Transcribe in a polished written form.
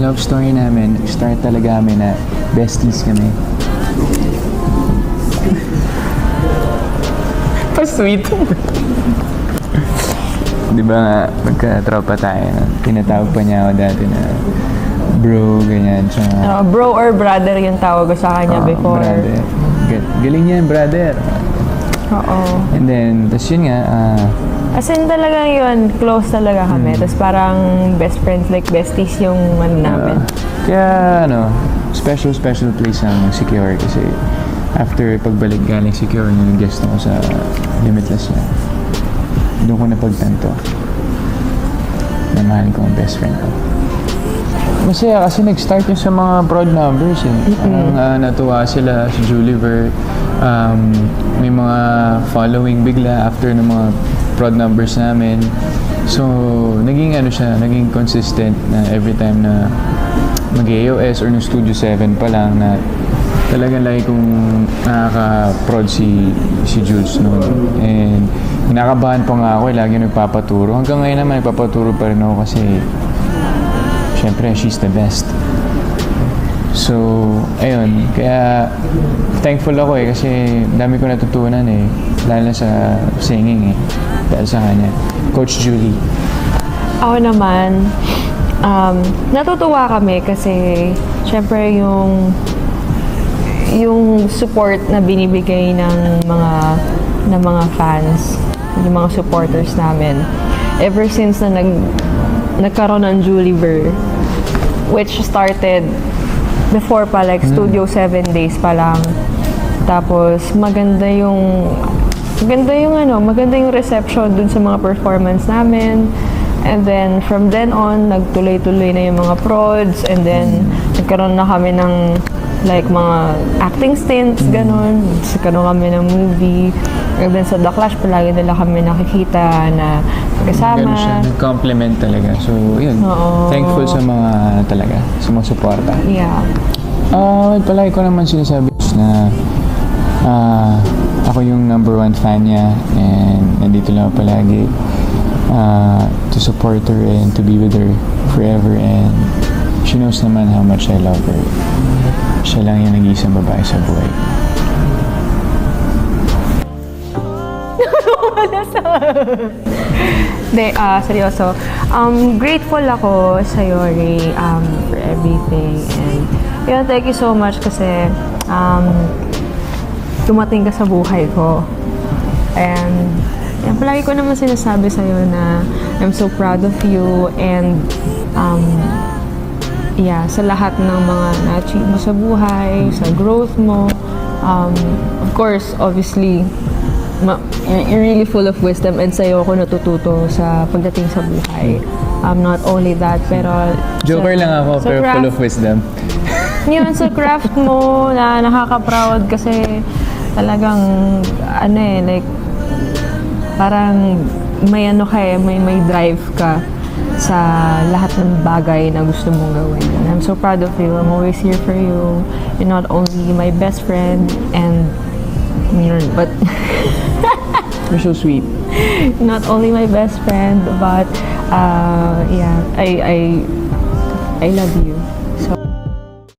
love story namin, start talaga kami na besties kami. Pa-sweet. Di ba nga, magka-tropa tayo, tinatawag pa niya ako dati na bro, ganyan. So, Bro or brother yung tawag ko sa kanya before. Brother. Galing yan, brother. Oo. And then, tas yun nga, As in talaga yun, close talaga kami. Tapos parang best friends, like besties yung ano namin. kaya special place ang Secure kasi after pagbalik galing Secure, nung guest ako sa Limitless niya, doon ko napagtanto na mahal ko ang best friend ko. Masaya kasi nag-start yun sa mga broad numbers eh. Parang natuwa sila, si Juliver. May mga following bigla after ng mga prod numbers namin. So, naging naging consistent na every time na mag-AOS or no Studio 7 pa lang na talagang lagi kong nakaka-prod si Jules noon. And kinakabahan pa nga ako, lagi nagpapaturo. Hanggang ngayon naman nagpapaturo pa rin ako kasi syempre, she's the best. So, ayun. Kaya, thankful ako eh kasi dami ko natutunan eh. Lalo na sa singing eh. Dahil sa kanya. Coach Julie. Ako naman, natutuwa kami kasi syempre yung support na binibigay ng mga fans, yung mga supporters namin. Ever since na nagkaroon ng Juliver, which started before pa, like Studio 7 days pa lang. Tapos maganda yung reception dun sa mga performance namin. And then from then on, nagtuloy-tuloy na yung mga prods, and then nagkaroon na kami ng like mga acting stints, ganun. Nagkaroon kami ng movie. And then sa The Clash, palagi nila kami nakikita na kasama. Ganun siya. Nag-compliment talaga. So, yun. Thankful sa mga talaga, sa mga suporta. Yeah. Palagi ko naman sinasabi na ako yung number 1 fan niya and nandito lang ako palagi to support her and to be with her forever, and she knows naman how much I love her. Siya lang yung nag-iisang babae sa buhay. Seryoso. Grateful ako sa'yo, Ray, for everything. And yun, thank you so much kasi dumating ka sa buhay ko. And yan, palagi ko naman sinasabi sa'yo na I'm so proud of you, and sa lahat ng mga na-achieve mo sa buhay, sa growth mo. Of course, obviously, you're really full of wisdom, and sa'yo ako natututo sa pagdating sa buhay. Not only that, pero Joker lang ako, pero full of wisdom. Yun, sa craft mo na nakaka-proud kasi talagang like parang may may drive ka sa lahat ng bagay na gusto mong gawin. And I'm so proud of you. I'm always here for you. You're not only my best friend but You're so sweet. not only my best friend, but I love you.